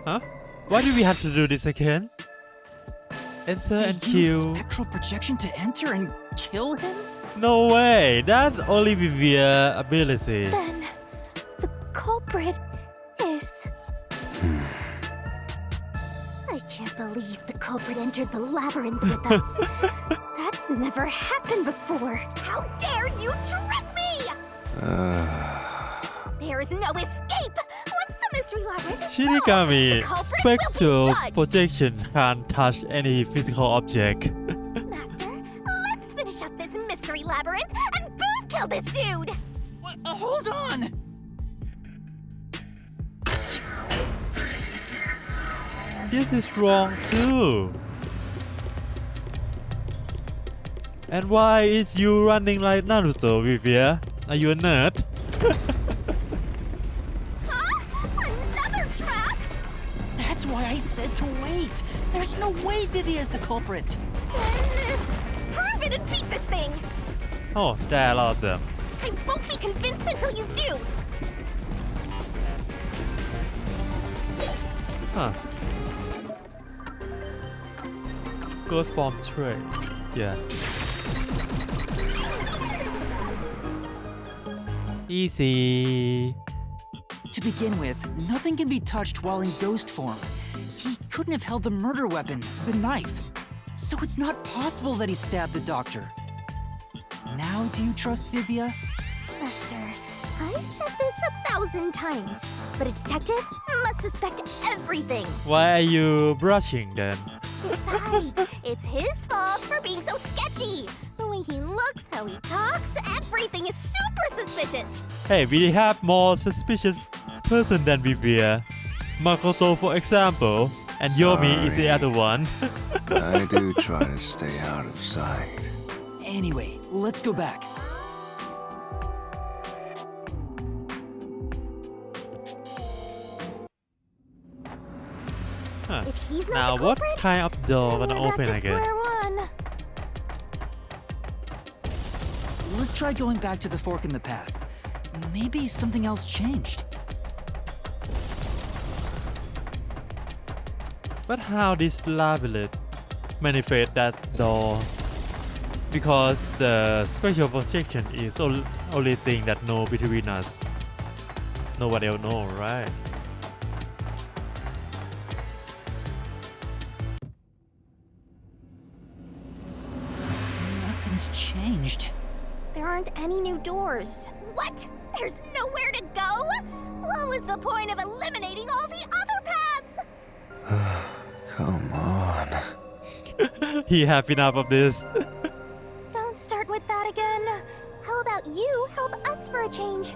Huh? Why do we have to do this again? Enter and They use kill. spectral projection to enter and kill him? No way! That's only Vivia ability. Then the culprit is... I can't believe the culprit entered the labyrinth with us. That's never happened before. How dare you trick me! There is no escape! Once the mystery labyrinth is solved, Shinigami, the culprit will spectral be judged! projection can't touch any physical object. Master, let's finish up this mystery labyrinth and both kill this dude! What? Hold on! This is wrong too. And why is you running like Naruto, Vivia? Are you a nerd? Huh? Another trap? That's why I said to wait. There's no way Vivia's the culprit. Then prove it and beat this thing! Oh, there are a lot of them. I won't be convinced until you do! Huh. Good form trade. Yeah. Easy. To begin with, nothing can be touched while in ghost form. He couldn't have held the murder weapon, the knife. So it's not possible that he stabbed the doctor. Now do you trust Vivia? Master, I've said this 1,000 times, but a detective must suspect everything. Why are you brushing then? Besides, it's his fault for being so sketchy. The way he looks, how he talks, everything is super suspicious. Hey, we have more suspicious person than Vivia. Makoto, for example, and Yomi is the Sorry. other one. I do try to stay out of sight. Anyway, let's go back. Huh. If he's not Now, the what culprit, kind of door then gonna we're open back to again? square one. Let's try going back to the fork in the path. Maybe something else changed. But how this labyrinth manifest that door? Because the special projection is only thing that know between us. Nobody else know, right? Nothing has changed. There aren't any new doors. What? There's nowhere to go? What was the point of eliminating all the other paths? Come on. He have enough of this. Don't start with that again. How about you help us for a change?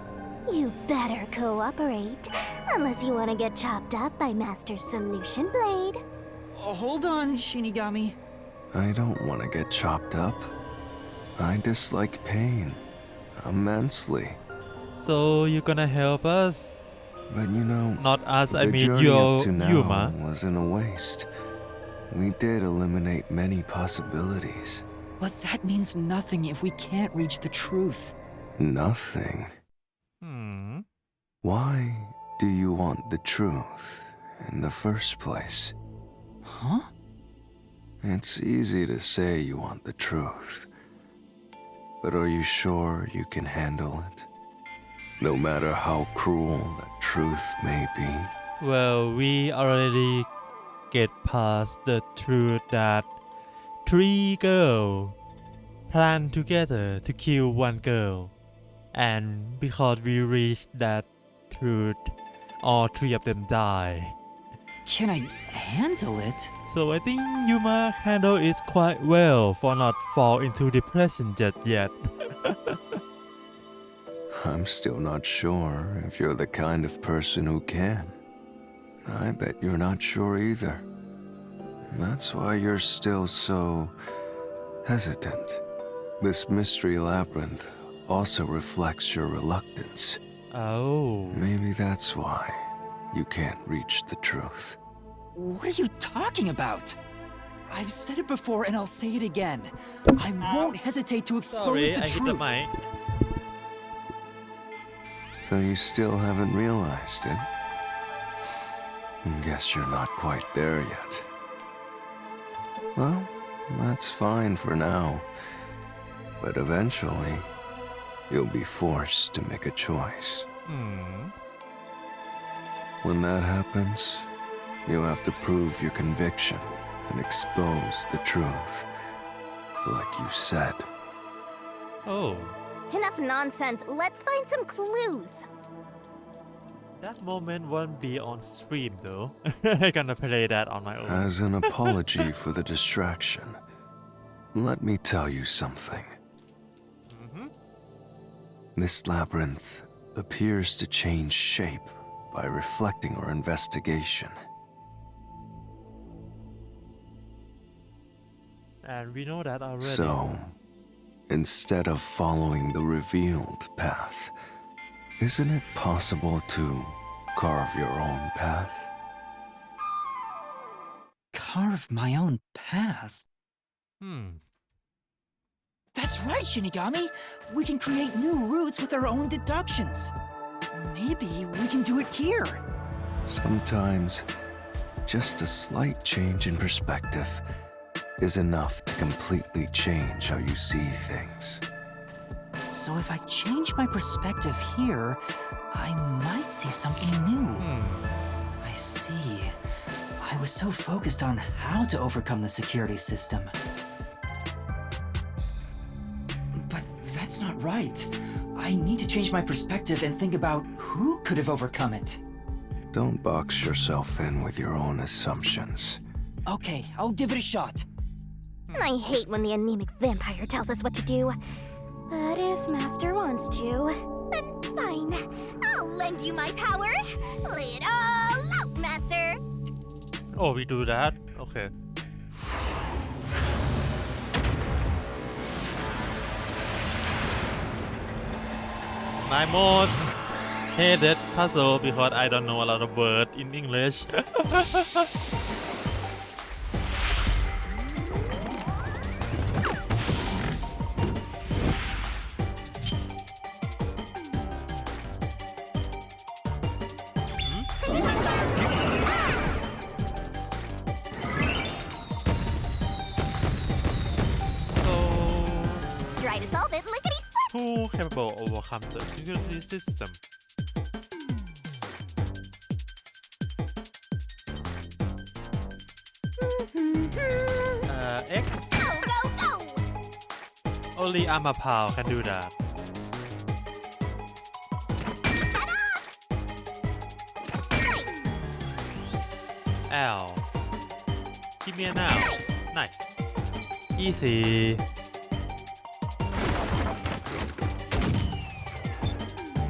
You better cooperate, unless you want to get chopped up by Master Solution Blade. Hold on, Shinigami. I don't want to get chopped up. I dislike pain immensely. So you gonna help us? But you know, Not us, I the mean journey up to now Yuma. wasn't a waste. We did eliminate many possibilities. But that means nothing if we can't reach the truth. Nothing. Hmm. Why do you want the truth in the first place? Huh? It's easy to say you want the truth. But are you sure you can handle it? No matter how cruel that truth may be. Well, we already get past the truth that 3 girls plan together to kill 1 girl. And because we reached that truth, all 3 of them die. Can I handle it? So I think Yuma handled it quite well for not fall into depression just yet. I'm still not sure if you're the kind of person who can. I bet you're not sure either. That's why you're still so hesitant. This mystery labyrinth also reflects your reluctance. Oh. Maybe that's why you can't reach the truth. What are you talking about? I've said it before and I'll say it again. I won't hesitate to expose Sorry, the I hit the truth. mic. So you still haven't realized it? Guess you're not quite there yet. Well, that's fine for now. But eventually, you'll be forced to make a choice. When that happens, you'll have to prove your conviction and expose the truth, like you said. Oh, Enough nonsense. Let's find some clues. that moment won't be on stream though. I'm gonna play that on my own. As an apology for the distraction, let me tell you something. This labyrinth appears to change shape by reflecting our investigation. And we know that already. So, instead of following the revealed path, isn't it possible to carve your own path? Carve my own path? That's right, Shinigami! We can create new routes with our own deductions. Maybe we can do it here. Sometimes, just a slight change in perspective is enough to completely change how you see things. So if I change my perspective here, I might see something new. I see. I was so focused on how to overcome the security system. But that's not right. I need to change my perspective and think about who could have overcome it. Don't box yourself in with your own assumptions. Okay, I'll give it a shot. I hate when the anemic vampire tells us what to do. But if Master wants to, then fine. I'll lend you my power. Lay it all out, Master. Oh, we do that? Okay. My most hated puzzle because I don't know a lot of words in English. Try to solve it, lickety-split. Who capable of overcome the security system? X? Go, go, go! Only Amapao can do that. Nice! L. Give me a now. Nice! Nice. Easy.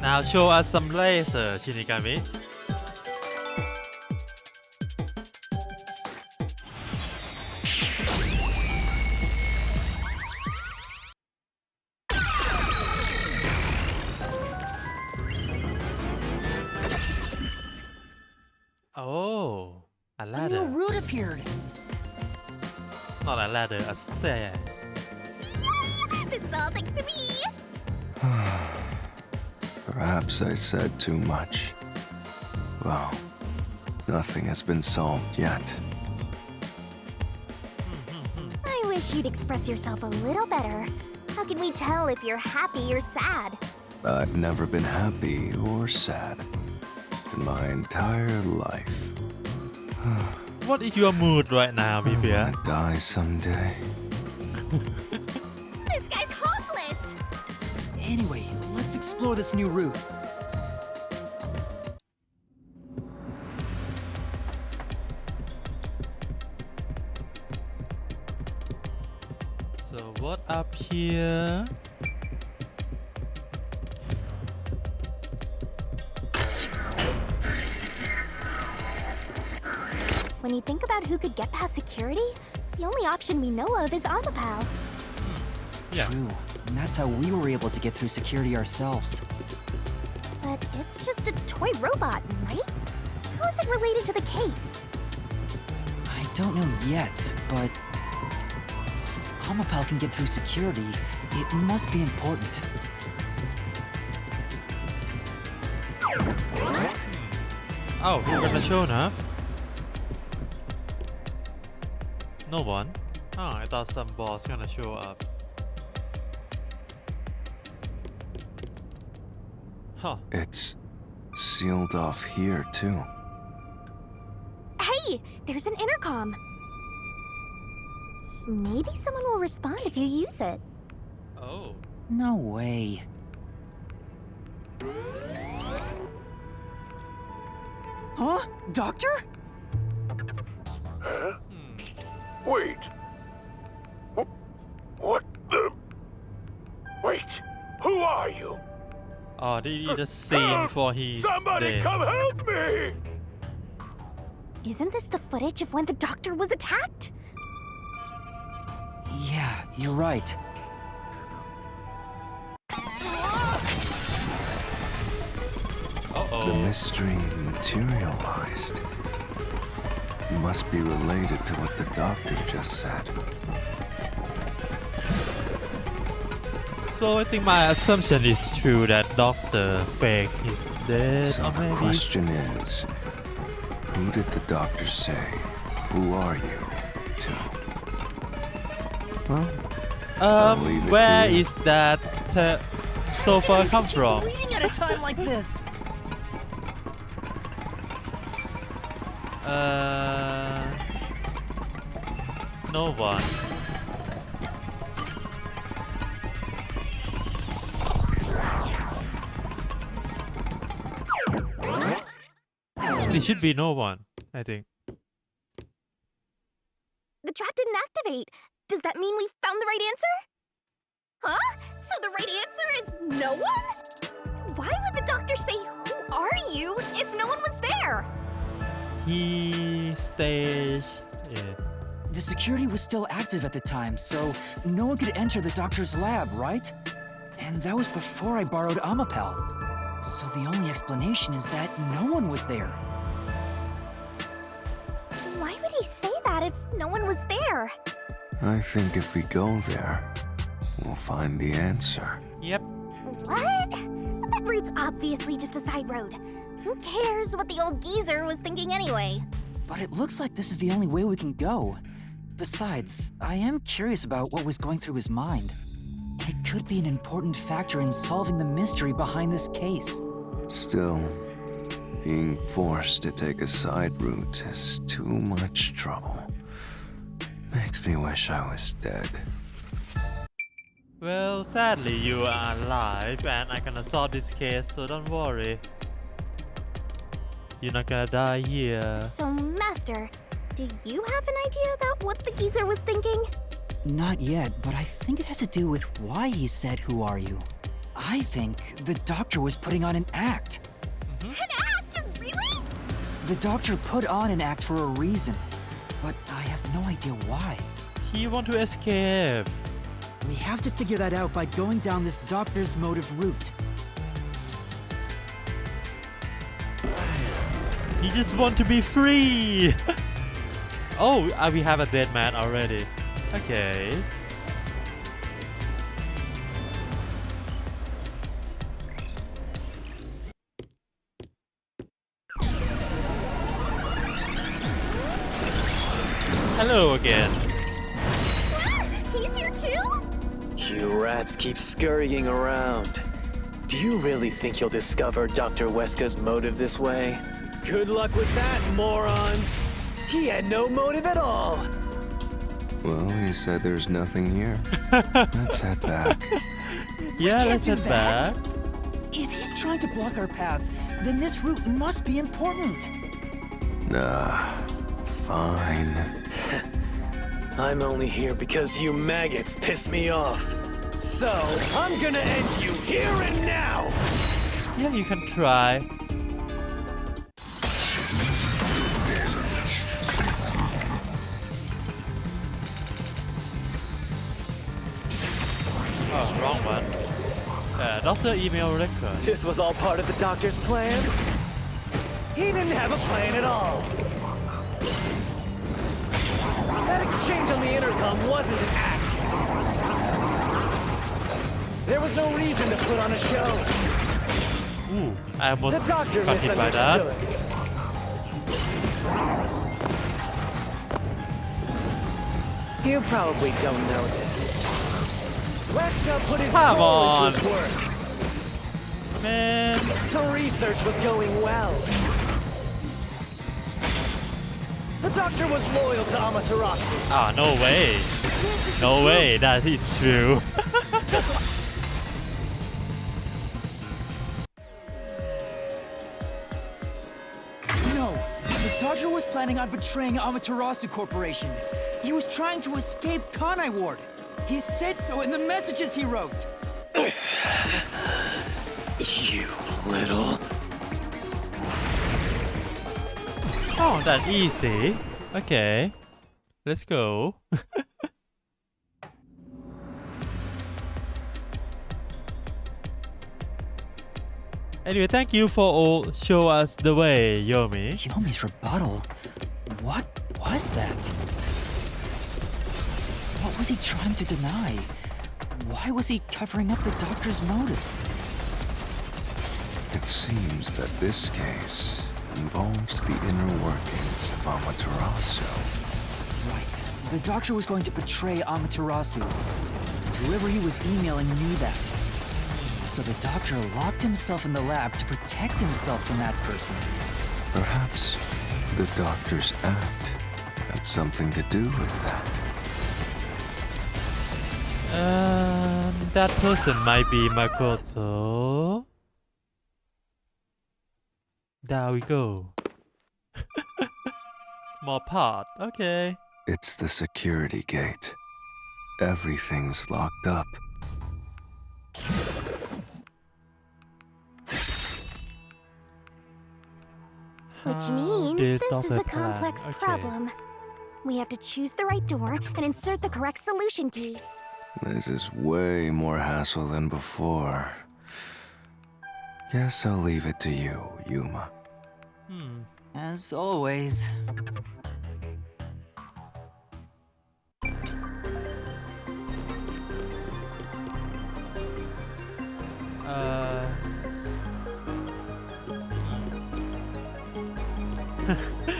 Now show us some laser, Shinigami. Oh, a A new ladder. route appeared. Not a ladder, a stair. This is all thanks to me! Perhaps I said too much. Well, nothing has been solved yet. I wish you'd express yourself a little better. How can we tell if you're happy or sad? I've never been happy or sad in my entire life. What is your mood right now, I'm Vivia? gonna die someday. This guy's hopeless! Anyway, let's explore this new route. So what up here? When you think about who could get past security, the only option we know of is Amapao. Yeah. True. And that's how we were able to get through security ourselves. But it's just a toy robot, right? How is it related to the case? I don't know yet, but since Amapal can get through security, it must be important. Oh, we're gonna show now. No one? Oh, I thought some boss gonna show up. Huh. It's sealed off here, too. Hey, there's an intercom. Maybe someone will respond if you use it. Oh. No way. Huh? Doctor? Huh? Wait. What the? Wait. Who are you? Oh, they need a scene for his Somebody dead. come help me! Isn't this the footage of when the doctor was attacked? Yeah, you're right. Uh-oh. The mystery materialized. Must be related to what the doctor just said. So I think my assumption is true that Doctor Fake is dead So the already. question is, who did the doctor say, "Who are you?" to? Well, I'll leave it Where to you. is that sofa comes from? Bleeding at a time like this. No one. It should be no one, I think. The trap didn't activate. Does that mean we found the right answer? Huh? So the right answer is no one? Why would the doctor say, "Who are you?" if no one was there? He staged it. The security was still active at the time, so no one could enter the doctor's lab, right? And that was before I borrowed Amapel. So the only explanation is that no one was there. Why would he say that if no one was there? I think if we go there, we'll find the answer. Yep. What? But that route's obviously just a side road. Who cares what the old geezer was thinking anyway? But it looks like this is the only way we can go. Besides, I am curious about what was going through his mind. It could be an important factor in solving the mystery behind this case. Still, being forced to take a side route is too much trouble. Makes me wish I was dead. Well, sadly, you are alive and I'm gonna solve this case, so don't worry. You're not gonna die here. So, Master, do you have an idea about what the geezer was thinking? Not yet, but I think it has to do with why he said, "Who are you?" I think the doctor was putting on an act. An act? Really? The doctor put on an act for a reason, but I have no idea why. He want to escape. We have to figure that out by going down this doctor's motive route. He just want to be free. Oh, we have a dead man already. Okay. Hello again. He's here too? You rats keep scurrying around. Do you really think you'll discover Dr. Weska's motive this way? Good luck with that, morons! He had no motive at all! Well, he said there's nothing here. Let's head back. Yeah, can't let's do head that. back. If he's trying to block our path, then this route must be important. Fine. I'm only here because you maggots piss me off. So, I'm gonna end you here and now! Yeah, you can try. Oh, wrong one. Doctor email record. This was all part of the doctor's plan? He didn't have a plan at all! That exchange on the intercom wasn't an act! There was no reason to put on a show! Ooh, I almost The doctor got hit by that. misunderstood! You probably don't know this. Wesker put his Come soul on. into his work. Man. The research was going well. The doctor was loyal to Amaterasu. Ah, no way. No way that is true. No, the doctor was planning on betraying Amaterasu Corporation. He was trying to escape Kanai Ward. He said so in the messages he wrote. You little... Oh, that easy. Okay. Let's go. Anyway, thank you for all show us the way, Yomi. Yomi's rebuttal? What was that? What was he trying to deny? Why was he covering up the doctor's motives? It seems that this case involves the inner workings of Amaterasu. Right. The doctor was going to betray Amaterasu. And whoever he was emailing knew that. So the doctor locked himself in the lab to protect himself from that person. Perhaps the doctor's act had something to do with that. That person might be Makoto. There we go. More part. Okay. It's the security gate. Everything's locked up. Which How means did this is a Doctor plan? complex Okay. problem. We have to choose the right door and insert the correct solution key. This is way more hassle than before. Guess I'll leave it to you, Yuma. As always.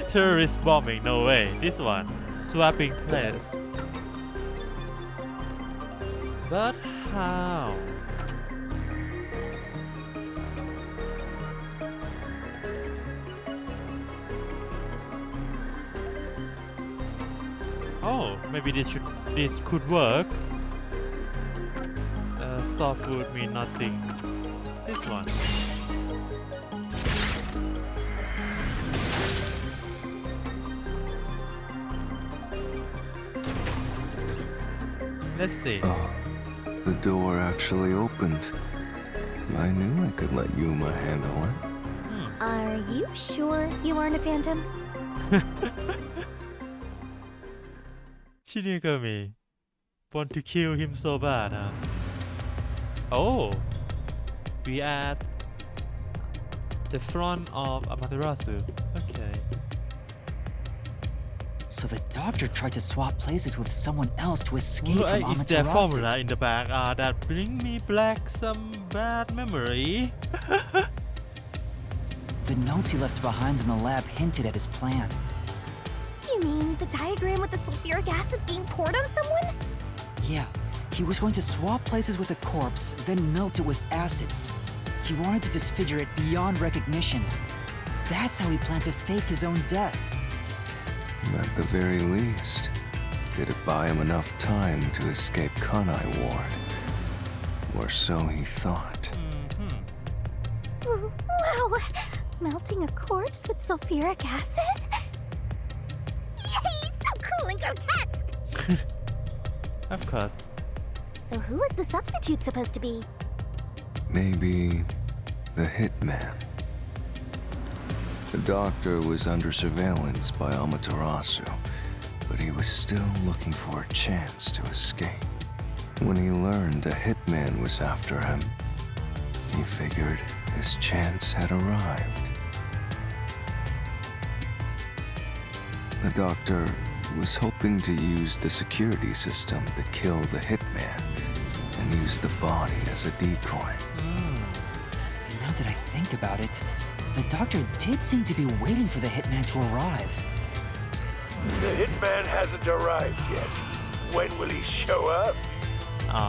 Terrorist bombing, no way. This one. Swapping place. But how? Oh, maybe this could work. Stop would mean nothing. This one. Let's see. Oh, the door actually opened. I knew I could let Yuma handle it. Are you sure you aren't a phantom? Shinigami want to kill him so bad, huh? Oh, we at the front of Amaterasu. Okay. So the doctor tried to swap places with someone else to escape from Is there Amaterasu. formula in the back that bring me back some bad memory? The notes he left behind in the lab hinted at his plan. You mean the diagram with the sulfuric acid being poured on someone? Yeah, he was going to swap places with a corpse, then melt it with acid. He wanted to disfigure it beyond recognition. That's how he planned to fake his own death. At the very least, did it buy him enough time to escape Kanai Ward? Or so he thought. Wow! Melting a corpse with sulfuric acid? Yay! So cool and grotesque! Of course. So who was the substitute supposed to be? Maybe the hitman. The doctor was under surveillance by Amaterasu, but he was still looking for a chance to escape. When he learned a hitman was after him, he figured his chance had arrived. The doctor was hoping to use the security system to kill the hitman and use the body as a decoy. Now that I think about it, the doctor did seem to be waiting for the hitman to arrive. The hitman hasn't arrived yet. when will he show up? อ๋อ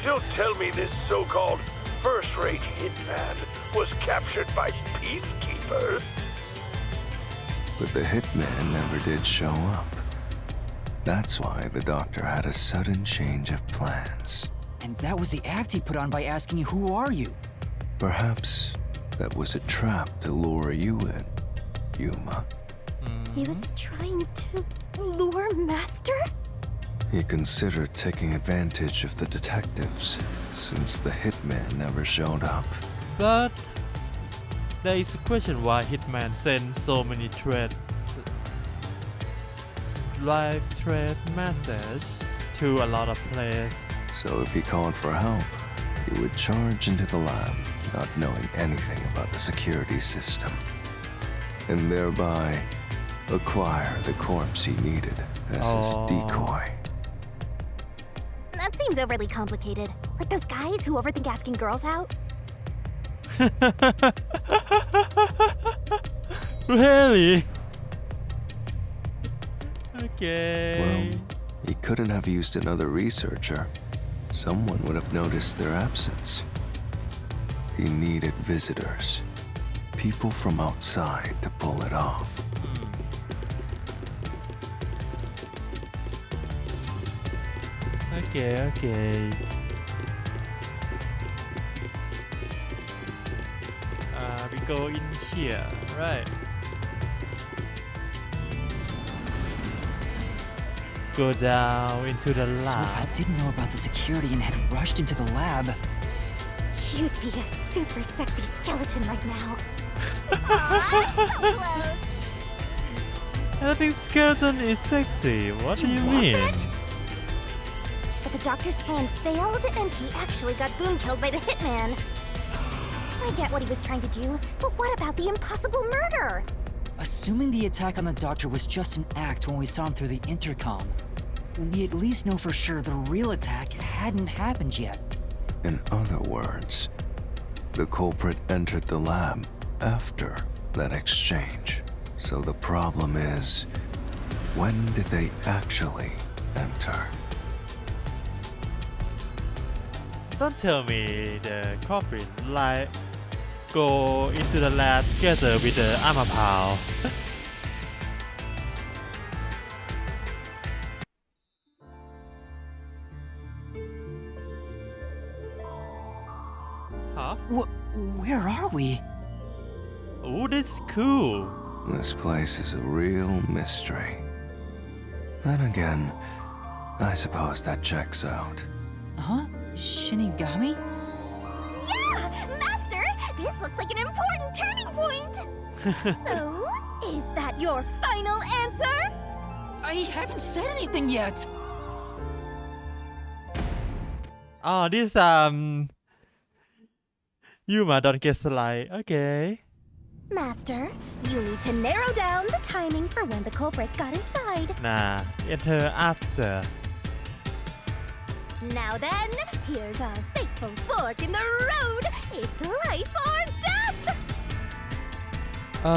Don't tell me this so-called first-rate hitman was captured by peacekeepers. But the hitman never did show up. That's why the doctor had a sudden change of plans. And that was the act he put on by asking you, who are you? Perhaps that was a trap to lure you in, Yuma. He was trying to lure Master? He considered taking advantage of the detectives, since the hitman never showed up. but there is a question why Hitman sends so many live threat message to a lot of players. So if he called for help, he would charge into the lab, not knowing anything about the security system, and thereby acquire the corpse he needed as his Oh. decoy. That seems overly complicated. Like those guys who overthink asking girls out. Really? Okay. Well, he couldn't have used another researcher. Someone would have noticed their absence. He needed visitors, people from outside to pull it off. Okay. We go in here, right? Go down into the So if I lab. didn't know about the security and had rushed into the lab, You'd be a super sexy skeleton right now. Aw, so close. I don't think skeleton is sexy. What do you mean? But the doctor's plan failed, and he actually got boom killed by the hitman. I get what he was trying to do, but what about the impossible murder? assuming the attack on the doctor was just an act when we saw him through the intercom, we at least know for sure the real attack hadn't happened yet. In other words, the culprit entered the lab after that exchange. So the problem is, when did they actually enter? Don't tell me the culprit like go into the lab together with the armor pal. Huh? Where are we? Oh, that's cool. This place is a real mystery. Then again, I suppose that checks out. Huh? Shinigami? Yeah! Master! This looks like an important turning point! So, is that your final answer? I haven't said anything yet! Oh, this Yuma don't get slide. Okay. Master, you need to narrow down the timing for when the culprit got inside. Nah, enter after. Now then, here's our fateful fork in the road. It's life or death.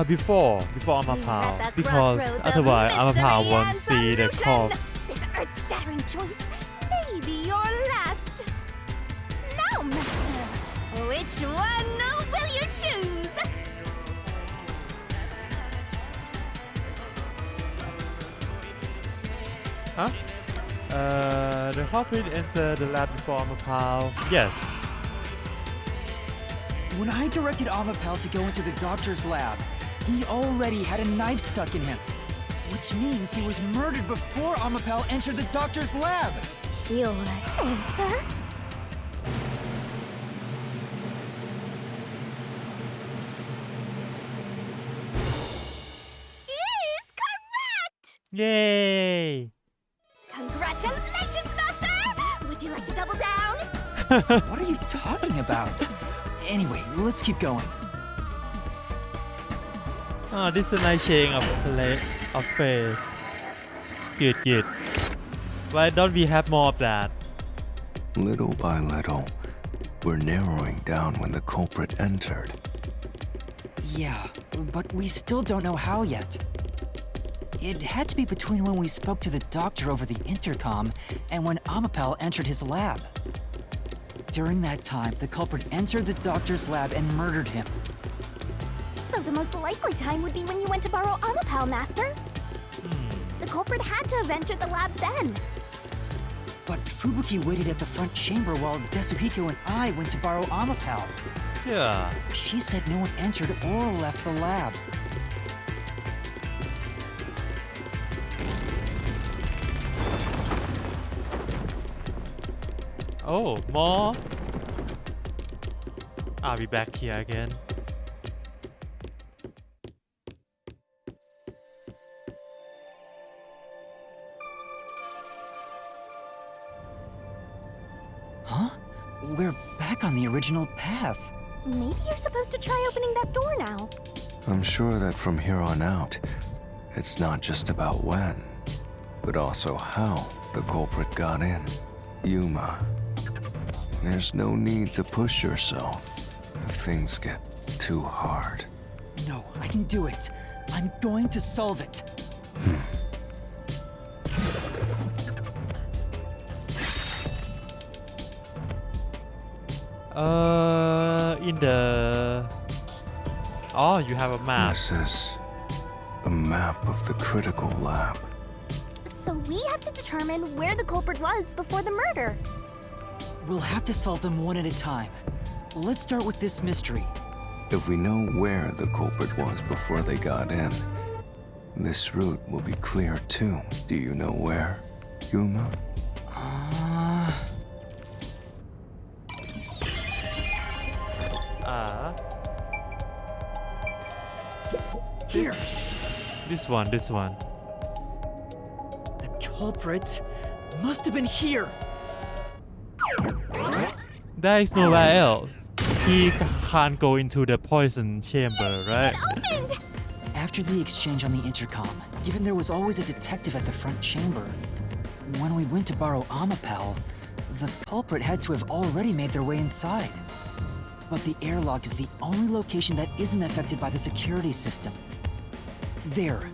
Before armor We're pal, at the because crossroads of otherwise armor pal mystery won't and see the solution. corpse. This earth-shattering choice may be your last. Now, Master, which one will you choose? Huh? The culprit entered the lab before armor pal. Yes. When I directed Amapal to go into the doctor's lab, he already had a knife stuck in him. Which means he was murdered before Amapal entered the doctor's lab. Your answer? Is correct! Yay! Congratulations, Master! Would you like to double down? What are you talking about? Anyway, let's keep going. Oh, this is a nice change of face. Good. Why don't we have more of that? Little by little, we're narrowing down when the culprit entered. Yeah, but we still don't know how yet. It had to be between when we spoke to the doctor over the intercom and when Amapal entered his lab. During that time, the culprit entered the doctor's lab and murdered him. So the most likely time would be when you went to borrow Amapal, Master. The culprit had to have entered the lab then. But Fubuki waited at the front chamber while Desuhiko and I went to borrow Amapal. Yeah. She said no one entered or left the lab. Oh, more. I'll be back here again. Huh? We're back on the original path. Maybe you're supposed to try opening that door now. I'm sure that from here on out, it's not just about when, but also how the culprit got in. Yuma, there's no need to push yourself if things get too hard. No, I can do it. I'm going to solve it. In the... Oh, you have a map. This is a map of the critical lab. So we have to determine where the culprit was before the murder. We'll have to solve them one at a time. Let's start with this mystery. If we know where the culprit was before they got in, this route will be clear too. Do you know where, Yuma? Here. This one. The culprit must have been here. There is nowhere else. He can't go into the poison chamber, right? Opened! After the exchange on the intercom, given there was always a detective at the front chamber, when we went to borrow Amapal, the culprit had to have already made their way inside. But the airlock is the only location that isn't affected by the security system. There,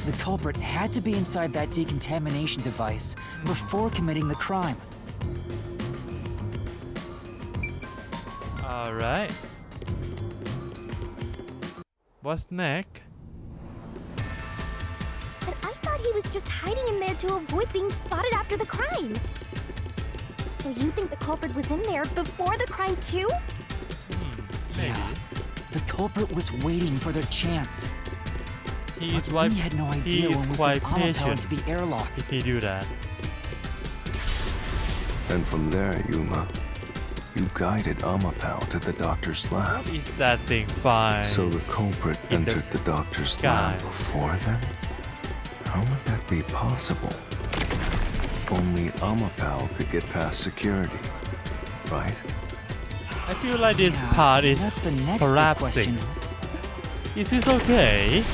the culprit had to be inside that decontamination device before committing the crime. Alright. What's next? But I thought he was just hiding in there to avoid being spotted after the crime. So you think the culprit was in there before the crime too? Maybe. Yeah, the culprit was waiting for their chance. He is But we had no idea when we quite sent Amapal patient into the airlock. if he do that. And from there, Yuma, you guided Amapal to the doctor's lab. What is that thing? Fine. So the culprit In the entered the doctor's sky. lab before then? How would that be possible? Only Amapal could get past security, right? I feel like this Yeah, part is that's the next big collapsing. question. Is this okay?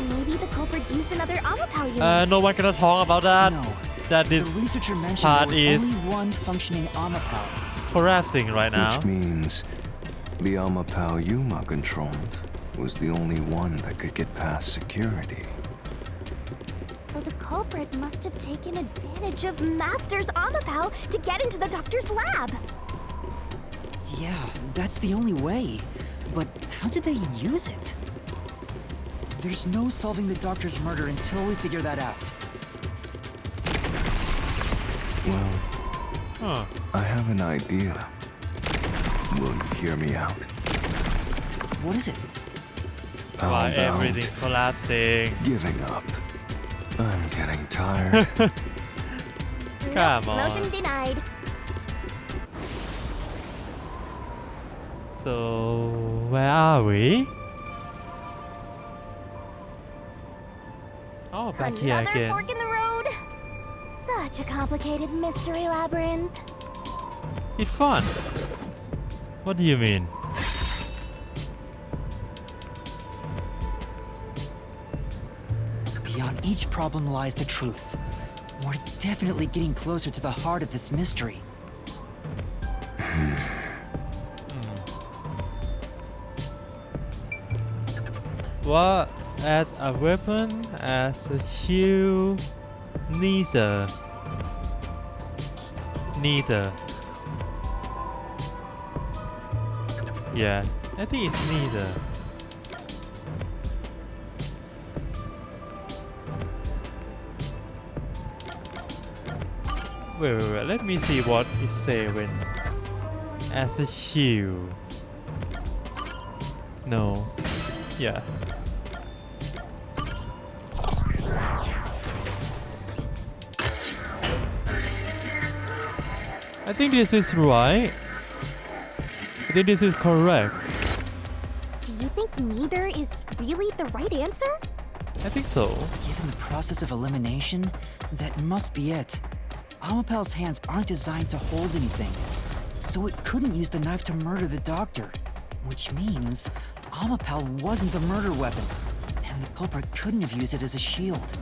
Maybe the culprit used another Amapal unit. No one gonna talk about that. No, That the is researcher mentioned part there was is- only one functioning Amapal. collapsing right now. Which means the Amapal Yuma controlled was the only one that could get past security. So the culprit must have taken advantage of Master's Amapal to get into the doctor's lab. Yeah, that's the only way. But how did they use it? There's no solving the doctor's murder until we figure that out. Well, Huh. I have an idea. Will you hear me out? What is it? How Why about everything collapsing? giving up? I'm getting tired. Come on. Motion denied. So where are we? Oh, back here Another again. fork in the road. Such a complicated mystery labyrinth. It's fun. What do you mean? Beyond each problem lies the truth. We're definitely getting closer to the heart of this mystery. What as a weapon, as a shield. Neither. Yeah, I think it's neither. Wait, let me see what it say when as a shield. No. Yeah. I think this is right. I think this is correct. Do you think neither is really the right answer? I think so. Given the process of elimination, that must be it. Amapal's hands aren't designed to hold anything, so it couldn't use the knife to murder the doctor. Which means Amapal wasn't the murder weapon, and the culprit couldn't have used it as a shield.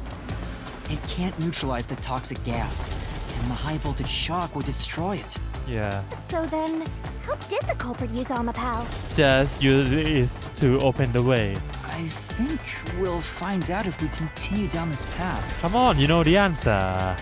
It can't neutralize the toxic gas, and the high voltage shock would destroy it. Yeah. So then, how did the culprit use Amapal? Just use it to open the way. I think we'll find out if we continue down this path. Come on, you know the answer.